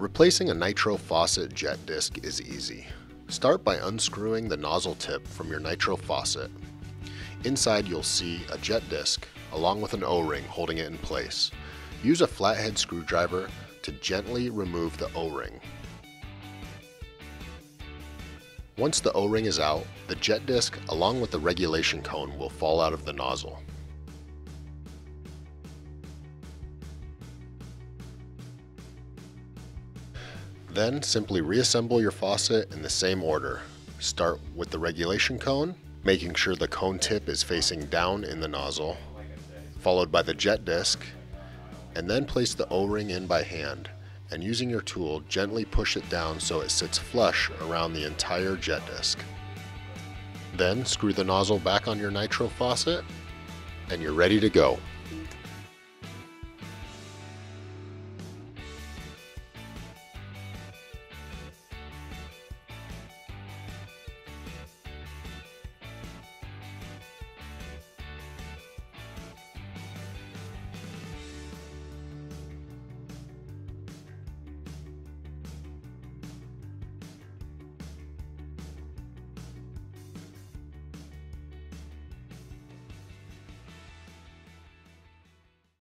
Replacing a Nitro Faucet jet disk is easy. Start by unscrewing the nozzle tip from your Nitro Faucet. Inside you'll see a jet disk along with an O-ring holding it in place. Use a flathead screwdriver to gently remove the O-ring. Once the O-ring is out, the jet disk along with the regulation cone will fall out of the nozzle. Then simply reassemble your faucet in the same order. Start with the regulation cone, making sure the cone tip is facing down in the nozzle, followed by the jet disk, and then place the O-ring in by hand, and using your tool gently push it down so it sits flush around the entire jet disk. Then screw the nozzle back on your Nitro faucet, and you're ready to go.